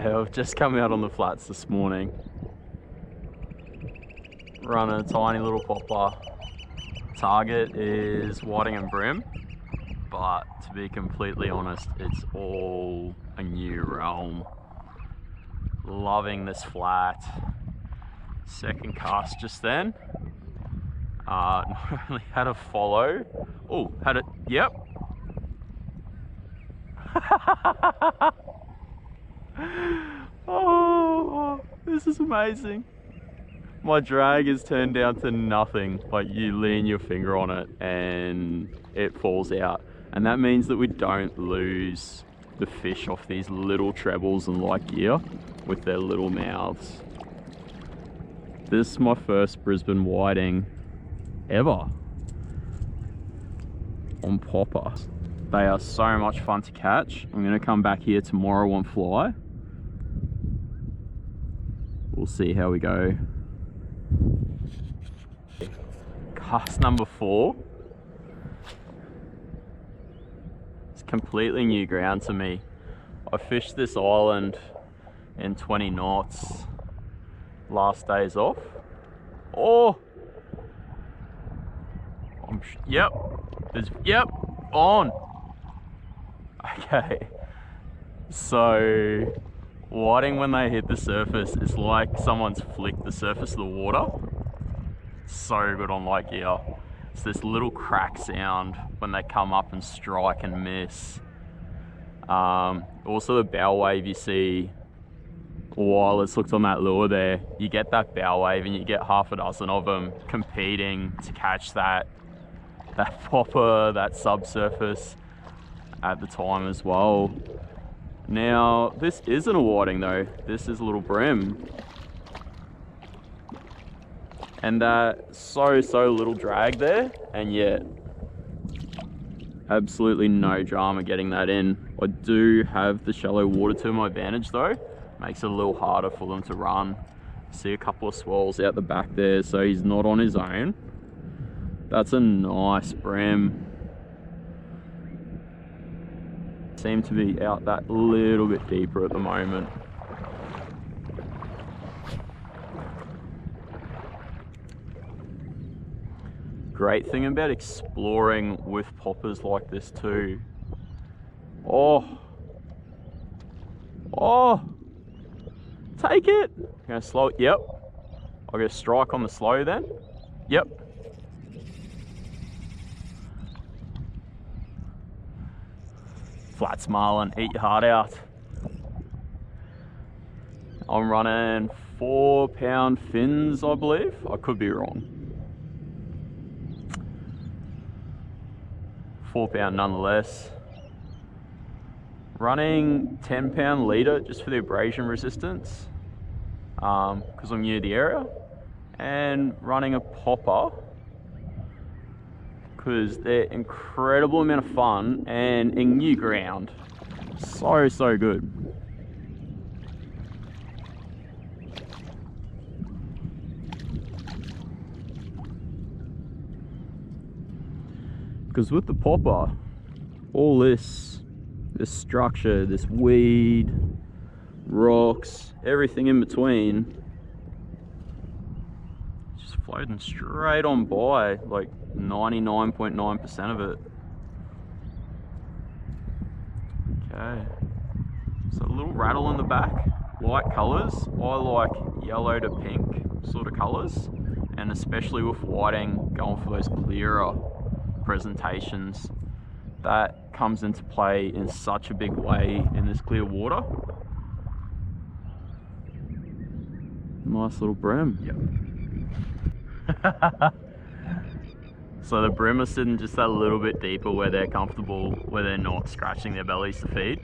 I've just come out on the flats this morning, running a tiny little popper. Target is whiting and bream, but to be completely honest, it's all a new realm. Loving this flat. Second cast just then. Not only had a follow, oh, had it, yep. Oh, this is amazing. My drag is turned down to nothing. Like, you lean your finger on it and it falls out. And that means that we don't lose the fish off these little trebles and light gear with their little mouths. This is my first Brisbane whiting ever on popper. They are so much fun to catch. I'm gonna come back here tomorrow on fly. We'll see how we go. Cast number 4. It's completely new ground to me. I fished this island in 20 knots last days off. Oh! Yep. Yep. On. Okay. So, whiting when they hit the surface is like someone's flicked the surface of the water. So good on light gear. It's this little crack sound when they come up and strike and miss. Also the bow wave you see while it's hooked on that lure there, you get that bow wave and you get half a dozen of them competing to catch that popper, that subsurface at the time as well. Now, this isn't a whiting though, this is a little bream. And that so little drag there, and yet absolutely no drama getting that in. I do have the shallow water to my advantage though, makes it a little harder for them to run. See a couple of swells out the back there, so he's not on his own. That's a nice bream. Seem to be out that little bit deeper at the moment. Great thing about exploring with poppers like this too. Oh, take it. I'm gonna slow it. Yep. I'll get a strike on the slow then. Yep. Flatz marlin, eat your heart out. I'm running 4-pound fins, I believe. I could be wrong. 4-pound nonetheless. Running 10-pound leader just for the abrasion resistance, because I'm new to the area, and running a popper because they're incredible amount of fun and in new ground. So good. Because with the popper, all this structure, this weed, rocks, everything in between, just floating straight on by, like 99.9% of it. Okay, so a little rattle in the back, light colours. I like yellow to pink sort of colours, and especially with whiting, going for those clearer presentations. That comes into play in such a big way in this clear water. Nice little bream. Yep. So the bream are sitting just a little bit deeper where they're comfortable, where they're not scratching their bellies to feed.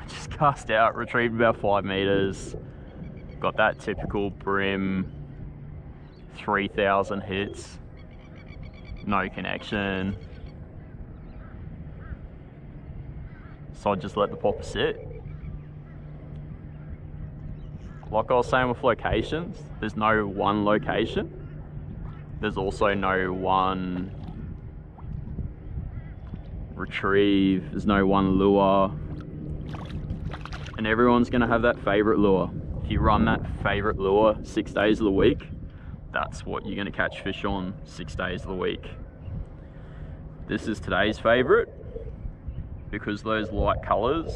Just cast out, retrieved about 5 meters. Got that typical bream 3,000 hits. No connection. So I just let the popper sit. Like I was saying with locations, there's no one location. There's also no one retrieve. There's no one lure. And everyone's gonna have that favorite lure. If you run that favorite lure 6 days of the week, that's what you're gonna catch fish on 6 days of the week. This is today's favorite because those light colors,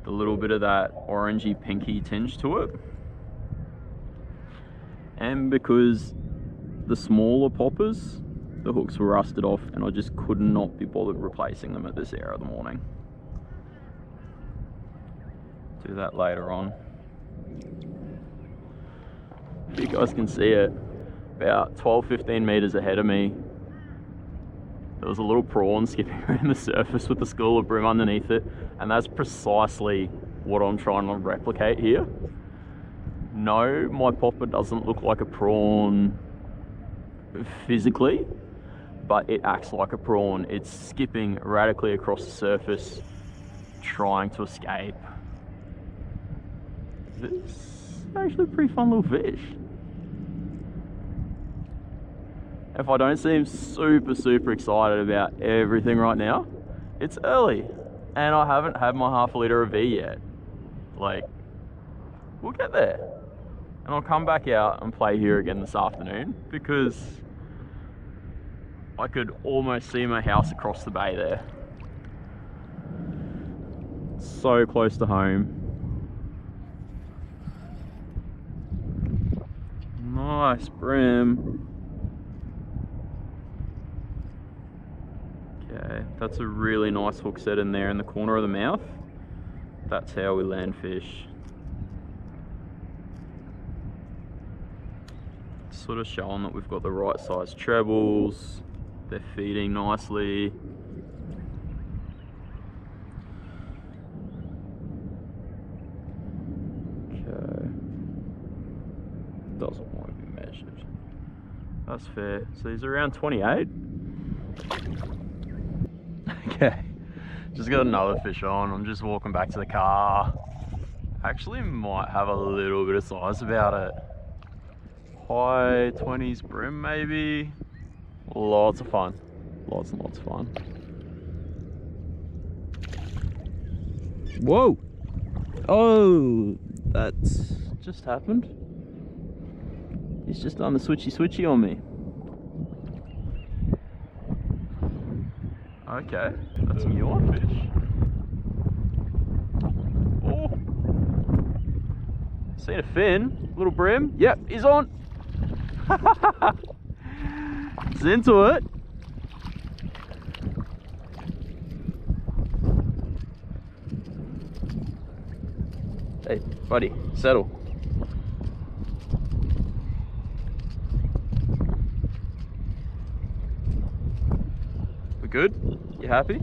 the little bit of that orangey pinky tinge to it, and because the smaller poppers, the hooks were rusted off and I just could not be bothered replacing them at this hour of the morning. Do that later on. You guys can see it about 12-15 meters ahead of me. There was a little prawn skipping around the surface with a school of bream underneath it, and that's precisely what I'm trying to replicate here. No, my popper doesn't look like a prawn physically, but it acts like a prawn. It's skipping radically across the surface, trying to escape. This is actually a pretty fun little fish. If I don't seem super excited about everything right now, it's early and I haven't had my half a litre of V yet. Like, we'll get there. And I'll come back out and play here again this afternoon because I could almost see my house across the bay there. So close to home. Nice brim. Okay, that's a really nice hook set in there in the corner of the mouth. That's how we land fish. Sort of showing that we've got the right size trebles. They're feeding nicely. Okay. Doesn't want to be measured. That's fair. So he's around 28. Okay. Just got another fish on. I'm just walking back to the car. Actually might have a little bit of size about it. High 20s brim maybe. Lots of fun. Lots and lots of fun. Whoa! Oh, that's just happened. He's just done the switchy on me. Okay, that's a new one fish. Oh! Seen a fin, little brim. Yep, he's on. He's into it. Hey, buddy, settle. We good? You happy?